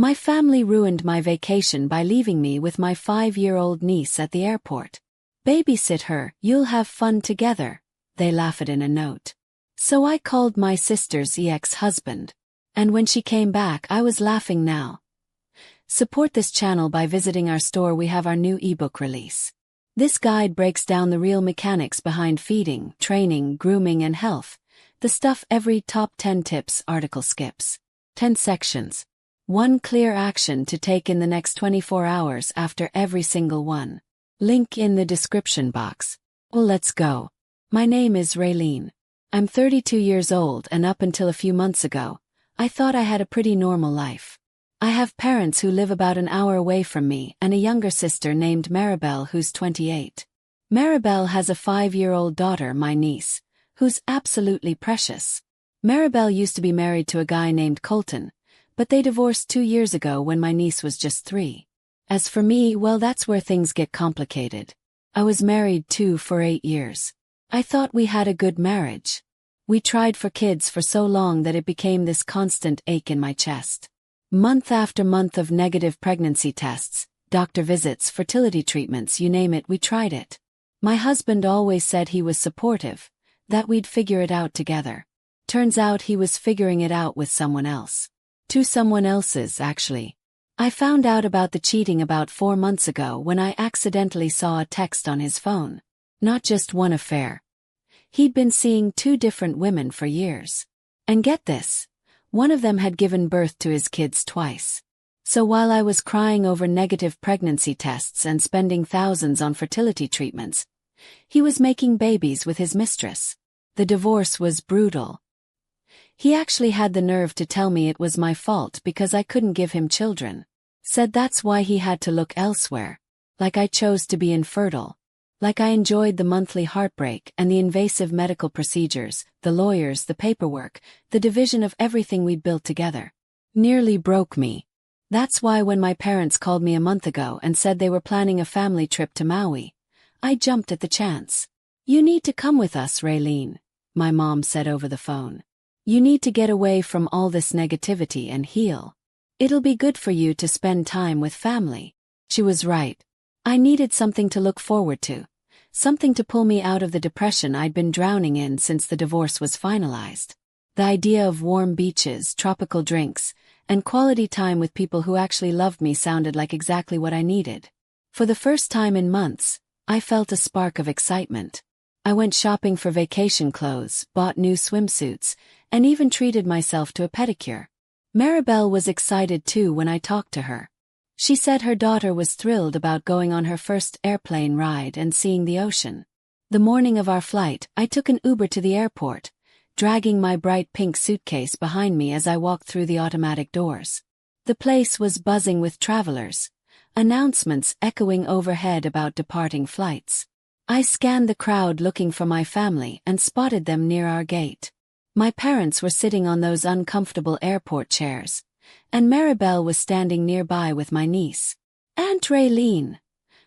My family ruined my vacation by leaving me with my 5-year-old niece at the airport. Babysit her, you'll have fun together, they laughed in a note. So I called my sister's ex-husband. And when she came back I was laughing now. Support this channel by visiting our store. We have our new ebook release. This guide breaks down the real mechanics behind feeding, training, grooming and health. The stuff every top 10 tips article skips. 10 sections. One clear action to take in the next 24 hours after every single one. Link in the description box. Well, let's go. My name is Raylene. I'm 32 years old and up until a few months ago, I thought I had a pretty normal life. I have parents who live about an hour away from me and a younger sister named Maribel who's 28. Maribel has a 5-year-old daughter, my niece, who's absolutely precious. Maribel used to be married to a guy named Colton, but they divorced 2 years ago when my niece was just 3. As for me, well, that's where things get complicated. I was married too for 8 years. I thought we had a good marriage. We tried for kids for so long that it became this constant ache in my chest. Month after month of negative pregnancy tests, doctor visits, fertility treatments, you name it, we tried it. My husband always said he was supportive, that we'd figure it out together. Turns out he was figuring it out with someone else. 2 someone else's, actually. I found out about the cheating about 4 months ago when I accidentally saw a text on his phone. Not just one affair. He'd been seeing 2 different women for years. And get this, one of them had given birth to his kids twice. So while I was crying over negative pregnancy tests and spending thousands on fertility treatments, he was making babies with his mistress. The divorce was brutal. He actually had the nerve to tell me it was my fault because I couldn't give him children. Said that's why he had to look elsewhere. Like I chose to be infertile. Like I enjoyed the monthly heartbreak and the invasive medical procedures, the lawyers, the paperwork, the division of everything we'd built together. Nearly broke me. That's why when my parents called me a month ago and said they were planning a family trip to Maui, I jumped at the chance. You need to come with us, Raylene, my mom said over the phone. You need to get away from all this negativity and heal. It'll be good for you to spend time with family. She was right. I needed something to look forward to. Something to pull me out of the depression I'd been drowning in since the divorce was finalized. The idea of warm beaches, tropical drinks, and quality time with people who actually loved me sounded like exactly what I needed. For the first time in months, I felt a spark of excitement. I went shopping for vacation clothes, bought new swimsuits, and even treated myself to a pedicure. Maribel was excited too when I talked to her. She said her daughter was thrilled about going on her first airplane ride and seeing the ocean. The morning of our flight, I took an Uber to the airport, dragging my bright pink suitcase behind me as I walked through the automatic doors. The place was buzzing with travelers, announcements echoing overhead about departing flights. I scanned the crowd looking for my family and spotted them near our gate. My parents were sitting on those uncomfortable airport chairs, and Maribel was standing nearby with my niece. Aunt Raylene,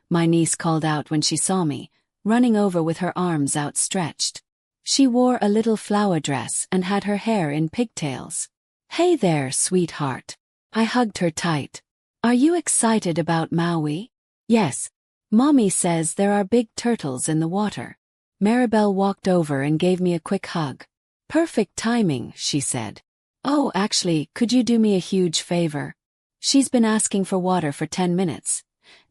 my niece called out when she saw me, running over with her arms outstretched. She wore a little flower dress and had her hair in pigtails. Hey there, sweetheart. I hugged her tight. Are you excited about Maui? Yes. Mommy says there are big turtles in the water. Maribel walked over and gave me a quick hug. Perfect timing, she said. Oh, actually, could you do me a huge favor? She's been asking for water for 10 minutes,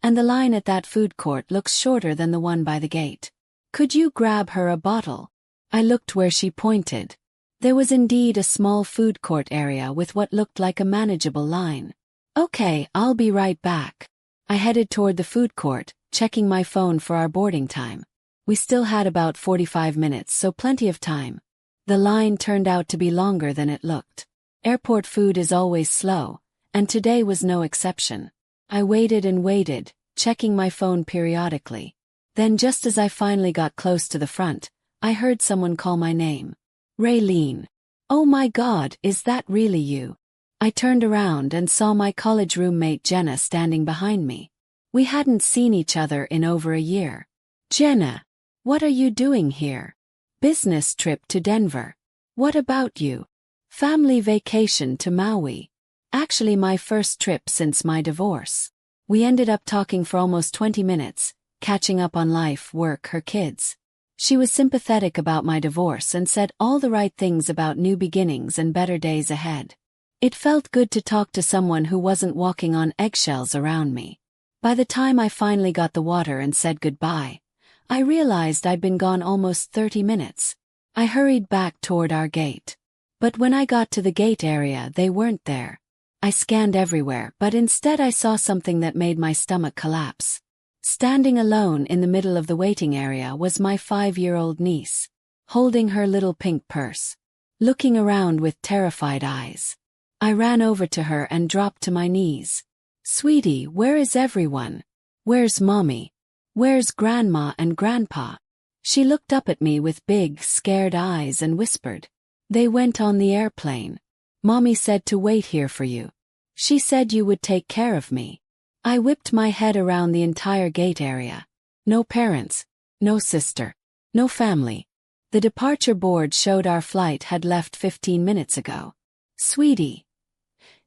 and the line at that food court looks shorter than the one by the gate. Could you grab her a bottle? I looked where she pointed. There was indeed a small food court area with what looked like a manageable line. Okay, I'll be right back. I headed toward the food court, checking my phone for our boarding time. We still had about 45 minutes, so plenty of time. The line turned out to be longer than it looked. Airport food is always slow, and today was no exception. I waited and waited, checking my phone periodically. Then just as I finally got close to the front, I heard someone call my name. Raylene. Oh my God, is that really you? I turned around and saw my college roommate Jenna standing behind me. We hadn't seen each other in over a year. Jenna, what are you doing here? Business trip to Denver. What about you? Family vacation to Maui. Actually, my first trip since my divorce. We ended up talking for almost 20 minutes, catching up on life, work, her kids. She was sympathetic about my divorce and said all the right things about new beginnings and better days ahead. It felt good to talk to someone who wasn't walking on eggshells around me. By the time I finally got the water and said goodbye, I realized I'd been gone almost 30 minutes. I hurried back toward our gate. But when I got to the gate area, they weren't there. I scanned everywhere, but instead I saw something that made my stomach collapse. Standing alone in the middle of the waiting area was my 5-year-old niece, holding her little pink purse, looking around with terrified eyes. I ran over to her and dropped to my knees. "Sweetie, where is everyone? Where's Mommy? Where's Grandma and Grandpa?" She looked up at me with big, scared eyes and whispered, "They went on the airplane. Mommy said to wait here for you. She said you would take care of me." I whipped my head around the entire gate area. No parents, no sister, no family. The departure board showed our flight had left 15 minutes ago. "Sweetie,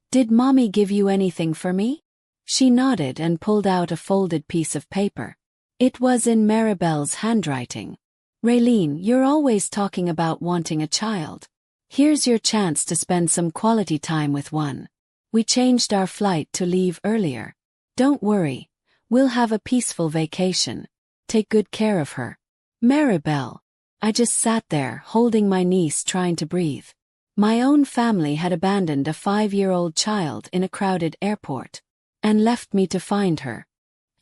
did Mommy give you anything for me?" She nodded and pulled out a folded piece of paper. It was in Maribel's handwriting. "Raylene, you're always talking about wanting a child. Here's your chance to spend some quality time with one. We changed our flight to leave earlier. Don't worry, we'll have a peaceful vacation. Take good care of her." Maribel. I just sat there, holding my niece, trying to breathe. My own family had abandoned a 5-year-old child in a crowded airport and left me to find her.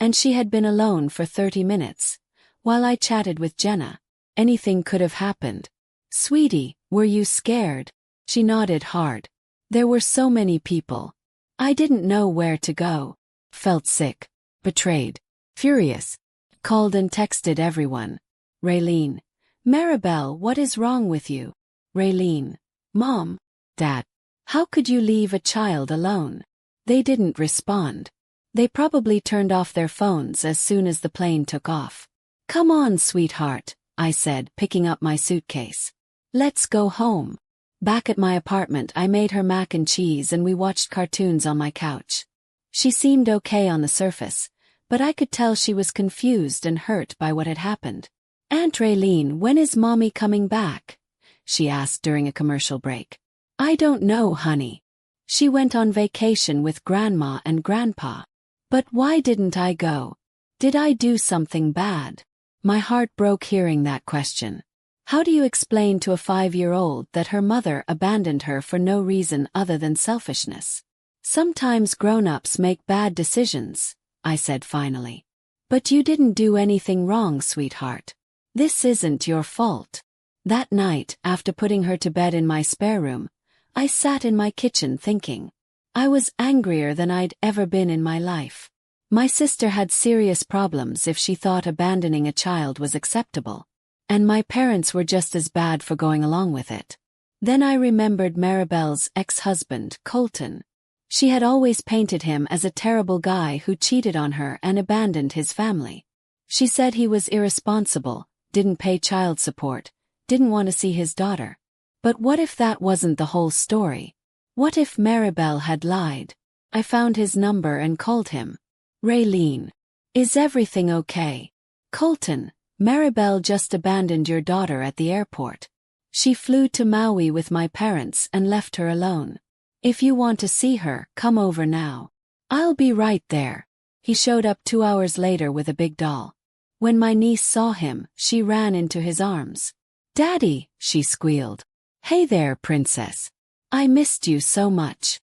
And she had been alone for 30 minutes, while I chatted with Jenna. Anything could have happened. "Sweetie, were you scared?" She nodded hard. "There were so many people. I didn't know where to go. Felt sick, betrayed, furious. Called and texted everyone. Raylene. Maribel, what is wrong with you?" Raylene. "Mom, Dad, how could you leave a child alone?" They didn't respond. They probably turned off their phones as soon as the plane took off. "Come on, sweetheart," I said, picking up my suitcase. "Let's go home." Back at my apartment, I made her mac and cheese and we watched cartoons on my couch. She seemed okay on the surface, but I could tell she was confused and hurt by what had happened. "Aunt Raylene, when is Mommy coming back?" she asked during a commercial break. "I don't know, honey. She went on vacation with Grandma and Grandpa." "But why didn't I go? Did I do something bad?" My heart broke hearing that question. How do you explain to a 5-year-old that her mother abandoned her for no reason other than selfishness? "Sometimes grown-ups make bad decisions," I said finally. "But you didn't do anything wrong, sweetheart. This isn't your fault." That night, after putting her to bed in my spare room, I sat in my kitchen thinking. I was angrier than I'd ever been in my life. My sister had serious problems if she thought abandoning a child was acceptable, and my parents were just as bad for going along with it. Then I remembered Maribel's ex-husband, Colton. She had always painted him as a terrible guy who cheated on her and abandoned his family. She said he was irresponsible, didn't pay child support, didn't want to see his daughter. But what if that wasn't the whole story? What if Maribel had lied? I found his number and called him. "Raylene, is everything okay?" "Colton, Maribel just abandoned your daughter at the airport. She flew to Maui with my parents and left her alone. If you want to see her, come over now." "I'll be right there." He showed up 2 hours later with a big doll. When my niece saw him, she ran into his arms. "Daddy," she squealed. "Hey there, princess. I missed you so much."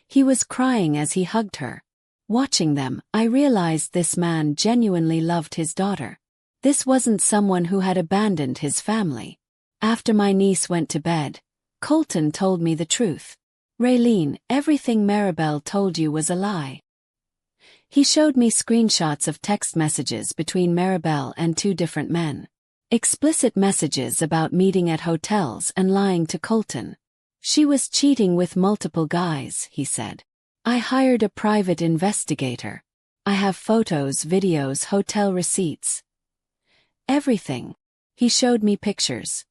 He was crying as he hugged her. Watching them, I realized this man genuinely loved his daughter. This wasn't someone who had abandoned his family. After my niece went to bed, Colton told me the truth. "Raylene, everything Maribel told you was a lie." He showed me screenshots of text messages between Maribel and 2 different men. Explicit messages about meeting at hotels and lying to Colton. She was cheating with multiple guys, he said. "I hired a private investigator. I have photos, videos, hotel receipts. Everything." He showed me pictures.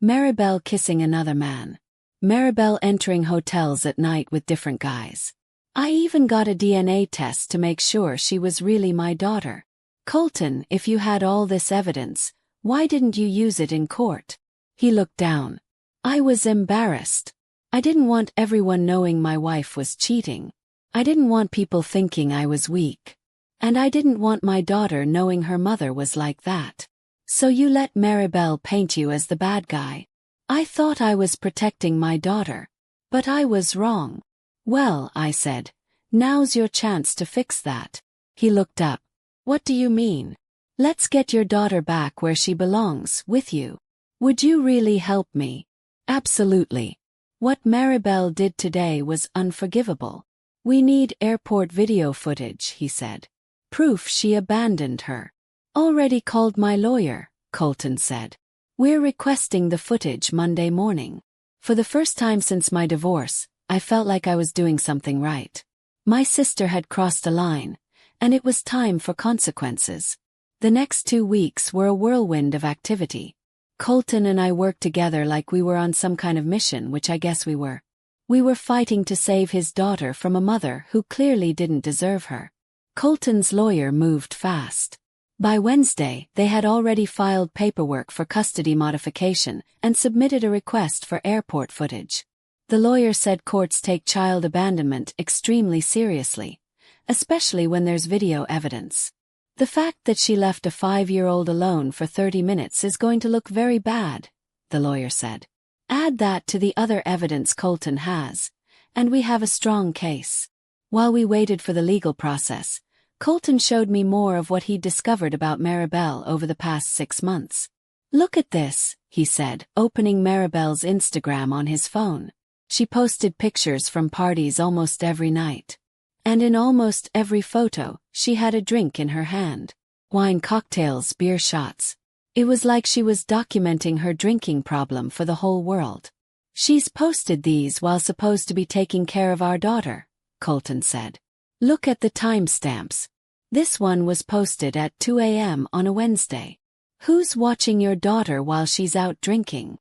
Maribel kissing another man. Maribel entering hotels at night with different guys. I even got a DNA test to make sure she was really my daughter. Colton, if you had all this evidence, why didn't you use it in court? He looked down. I was embarrassed. I didn't want everyone knowing my wife was cheating. I didn't want people thinking I was weak. And I didn't want my daughter knowing her mother was like that. So you let Maribel paint you as the bad guy. I thought I was protecting my daughter. But I was wrong. Well, I said, now's your chance to fix that. He looked up. What do you mean? Let's get your daughter back where she belongs, with you. Would you really help me? Absolutely. What Maribel did today was unforgivable. We need airport video footage, he said. Proof she abandoned her. Already called my lawyer, Colton said. We're requesting the footage Monday morning. For the first time since my divorce, I felt like I was doing something right. My sister had crossed a line, and it was time for consequences. The next 2 weeks were a whirlwind of activity. Colton and I worked together like we were on some kind of mission, which I guess we were. We were fighting to save his daughter from a mother who clearly didn't deserve her. Colton's lawyer moved fast. By Wednesday, they had already filed paperwork for custody modification and submitted a request for airport footage. The lawyer said courts take child abandonment extremely seriously, especially when there's video evidence. The fact that she left a 5-year-old alone for 30 minutes is going to look very bad, the lawyer said. Add that to the other evidence Colton has, and we have a strong case. While we waited for the legal process, Colton showed me more of what he'd discovered about Maribel over the past 6 months. Look at this, he said, opening Maribel's Instagram on his phone. She posted pictures from parties almost every night. And in almost every photo, she had a drink in her hand. Wine, cocktails, beer shots. It was like she was documenting her drinking problem for the whole world. She's posted these while supposed to be taking care of our daughter, Colton said. Look at the timestamps. This one was posted at 2 a.m. on a Wednesday. Who's watching your daughter while she's out drinking?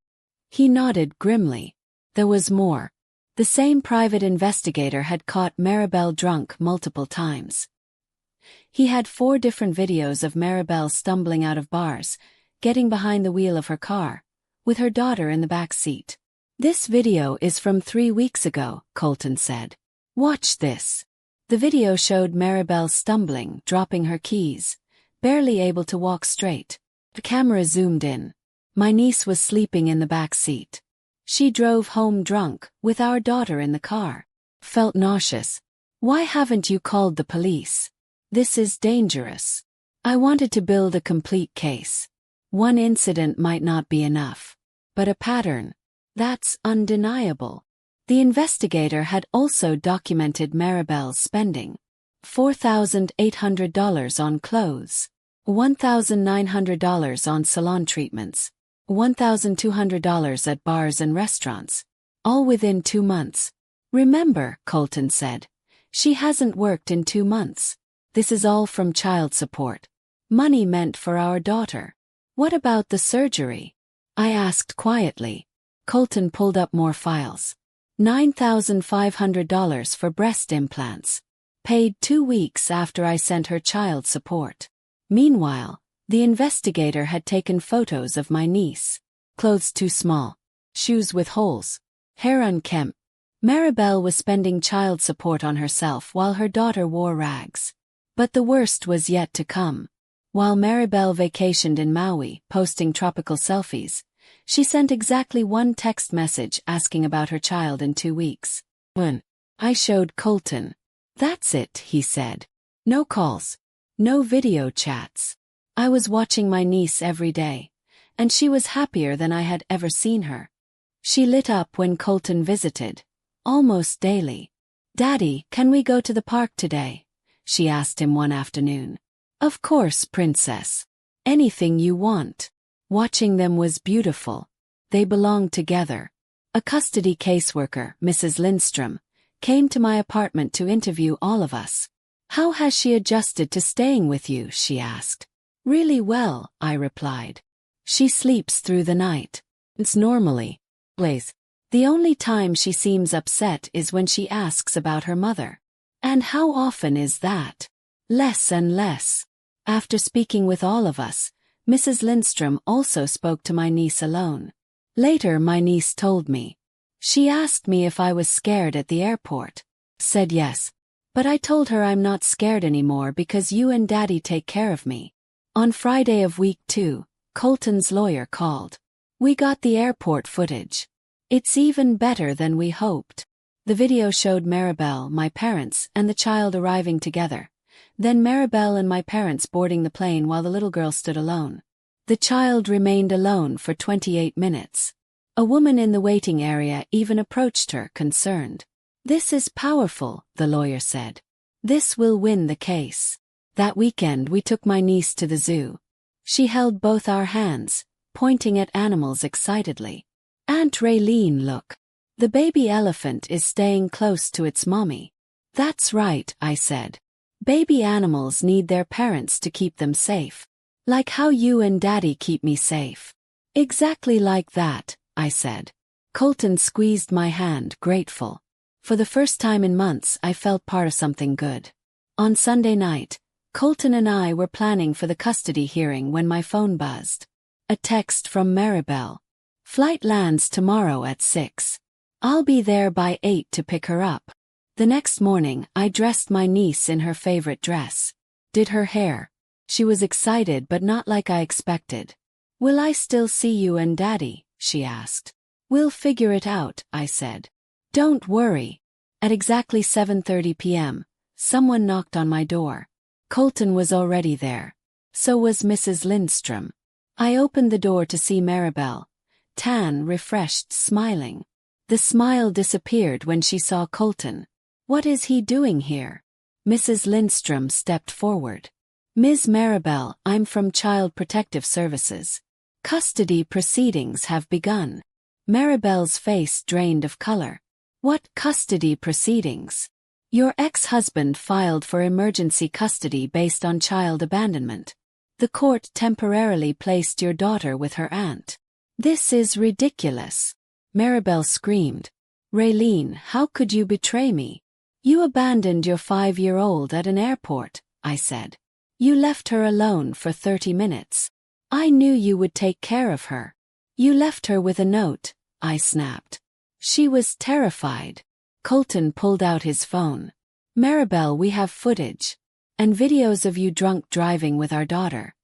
He nodded grimly. There was more. The same private investigator had caught Maribel drunk multiple times. He had 4 different videos of Maribel stumbling out of bars, getting behind the wheel of her car, with her daughter in the back seat. This video is from 3 weeks ago, Colton said. Watch this. The video showed Maribel stumbling, dropping her keys, barely able to walk straight. The camera zoomed in. My niece was sleeping in the back seat. She drove home drunk, with our daughter in the car. Felt nauseous. Why haven't you called the police? This is dangerous. I wanted to build a complete case. One incident might not be enough. But a pattern. That's undeniable. The investigator had also documented Maribel's spending. $4,800 on clothes. $1,900 on salon treatments. $1,200 at bars and restaurants. All within 2 months. Remember, Colton said, she hasn't worked in 2 months. This is all from child support. Money meant for our daughter. What about the surgery? I asked quietly. Colton pulled up more files. $9,500 for breast implants. Paid 2 weeks after I sent her child support. Meanwhile, the investigator had taken photos of my niece. Clothes too small. Shoes with holes. Hair unkempt. Maribel was spending child support on herself while her daughter wore rags. But the worst was yet to come. While Maribel vacationed in Maui, posting tropical selfies, she sent exactly 1 text message asking about her child in 2 weeks. When I showed Colton. That's it, he said. No calls. No video chats. I was watching my niece every day, and she was happier than I had ever seen her. She lit up when Colton visited, almost daily. Daddy, can we go to the park today? She asked him one afternoon. Of course, princess. Anything you want. Watching them was beautiful. They belonged together. A custody caseworker, Mrs. Lindstrom, came to my apartment to interview all of us. How has she adjusted to staying with you? She asked. Really well, I replied. She sleeps through the night. It's normally. Please. The only time she seems upset is when she asks about her mother. And how often is that? Less and less. After speaking with all of us, Mrs. Lindstrom also spoke to my niece alone. Later my niece told me. She asked me if I was scared at the airport. Said yes. But I told her I'm not scared anymore because you and Daddy take care of me. On Friday of week 2, Colton's lawyer called. We got the airport footage. It's even better than we hoped. The video showed Maribel, my parents, and the child arriving together. Then Maribel and my parents boarding the plane while the little girl stood alone. The child remained alone for 28 minutes. A woman in the waiting area even approached her, concerned. This is powerful, the lawyer said. This will win the case. That weekend we took my niece to the zoo. She held both our hands, pointing at animals excitedly. Aunt Raylene, look. The baby elephant is staying close to its mommy. That's right, I said. Baby animals need their parents to keep them safe. Like how you and Daddy keep me safe. Exactly like that, I said. Colton squeezed my hand, grateful. For the first time in months I felt part of something good. On Sunday night, Colton and I were planning for the custody hearing when my phone buzzed. A text from Maribel. Flight lands tomorrow at 6. I'll be there by 8 to pick her up. The next morning, I dressed my niece in her favorite dress. Did her hair. She was excited but not like I expected. Will I still see you and Daddy? She asked. We'll figure it out, I said. Don't worry. At exactly 7:30 p.m., someone knocked on my door. Colton was already there. So was Mrs. Lindstrom. I opened the door to see Maribel. Tan, refreshed, smiling. The smile disappeared when she saw Colton. What is he doing here? Mrs. Lindstrom stepped forward. Ms. Maribel, I'm from Child Protective Services. Custody proceedings have begun. Maribel's face drained of color. What custody proceedings? Your ex-husband filed for emergency custody based on child abandonment. The court temporarily placed your daughter with her aunt. This is ridiculous. Maribel screamed. Raylene, how could you betray me? You abandoned your 5-year-old at an airport, I said. You left her alone for 30 minutes. I knew you would take care of her. You left her with a note, I snapped. She was terrified. Colton pulled out his phone. Maribel, we have footage. And videos of you drunk driving with our daughter.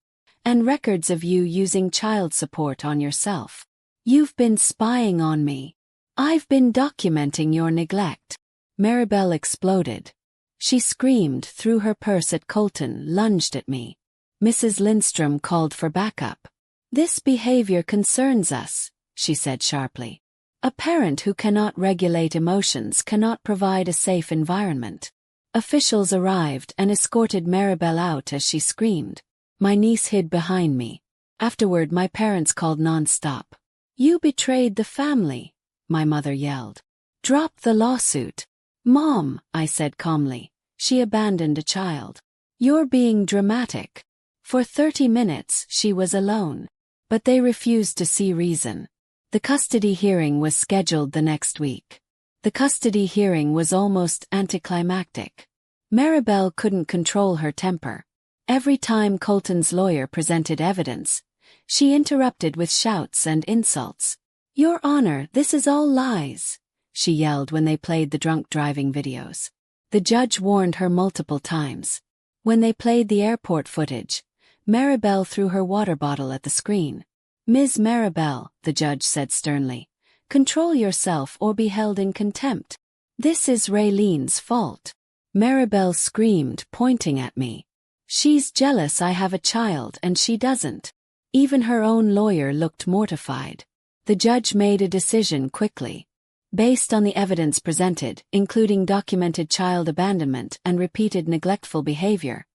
And records of you using child support on yourself. You've been spying on me. I've been documenting your neglect. Maribel exploded. She screamed, threw her purse at Colton, lunged at me. Mrs. Lindstrom called for backup. This behavior concerns us, she said sharply. A parent who cannot regulate emotions cannot provide a safe environment. Officials arrived and escorted Maribel out as she screamed. My niece hid behind me. Afterward, my parents called non-stop. You betrayed the family, my mother yelled. Drop the lawsuit. Mom, I said calmly. She abandoned a child. You're being dramatic. For 30 minutes, she was alone. But they refused to see reason. The custody hearing was scheduled the next week. The custody hearing was almost anticlimactic. Maribel couldn't control her temper. Every time Colton's lawyer presented evidence, she interrupted with shouts and insults. Your Honor, this is all lies, she yelled when they played the drunk driving videos. The judge warned her multiple times. When they played the airport footage, Maribel threw her water bottle at the screen. Ms. Maribel, the judge said sternly, control yourself or be held in contempt. This is Raylene's fault. Maribel screamed, pointing at me. She's jealous I have a child and she doesn't. Even her own lawyer looked mortified. The judge made a decision quickly. Based on the evidence presented, including documented child abandonment and repeated neglectful behavior,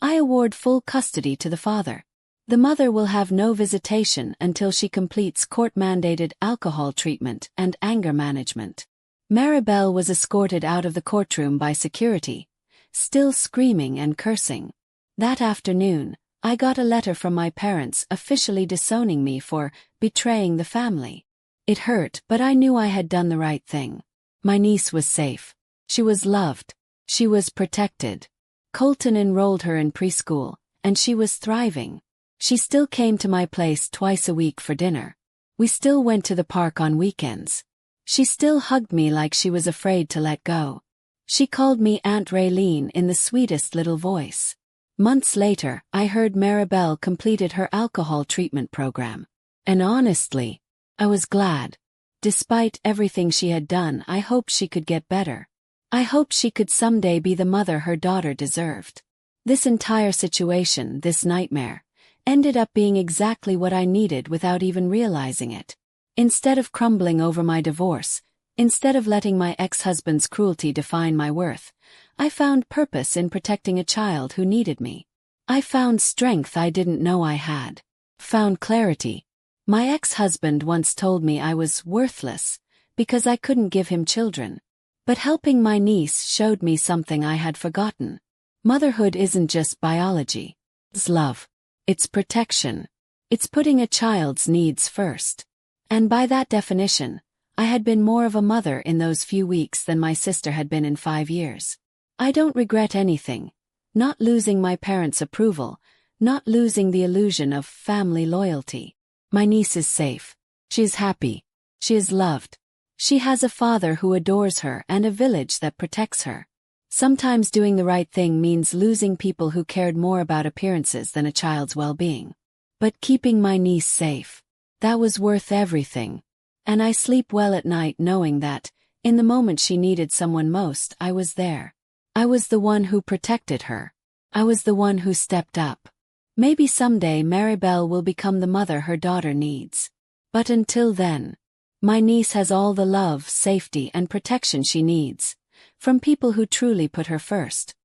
I award full custody to the father. The mother will have no visitation until she completes court-mandated alcohol treatment and anger management. Maribel was escorted out of the courtroom by security, still screaming and cursing. That afternoon, I got a letter from my parents officially disowning me for betraying the family. It hurt, but I knew I had done the right thing. My niece was safe. She was loved. She was protected. Colton enrolled her in preschool, and she was thriving. She still came to my place twice a week for dinner. We still went to the park on weekends. She still hugged me like she was afraid to let go. She called me Aunt Raylene in the sweetest little voice. Months later, I heard Maribel completed her alcohol treatment program. And honestly, I was glad. Despite everything she had done, I hoped she could get better. I hoped she could someday be the mother her daughter deserved. This entire situation, this nightmare, ended up being exactly what I needed without even realizing it. Instead of crumbling over my divorce, instead of letting my ex-husband's cruelty define my worth, I found purpose in protecting a child who needed me. I found strength I didn't know I had. Found clarity. My ex-husband once told me I was worthless because I couldn't give him children. But helping my niece showed me something I had forgotten. Motherhood isn't just biology. It's love. It's protection. It's putting a child's needs first. And by that definition, I had been more of a mother in those few weeks than my sister had been in 5 years. I don't regret anything. Not losing my parents' approval, not losing the illusion of family loyalty. My niece is safe. She is happy. She is loved. She has a father who adores her and a village that protects her. Sometimes doing the right thing means losing people who cared more about appearances than a child's well-being. But keeping my niece safe, that was worth everything. And I sleep well at night knowing that, in the moment she needed someone most, I was there. I was the one who protected her. I was the one who stepped up. Maybe someday Maribel will become the mother her daughter needs. But until then, my niece has all the love, safety, and protection she needs, from people who truly put her first.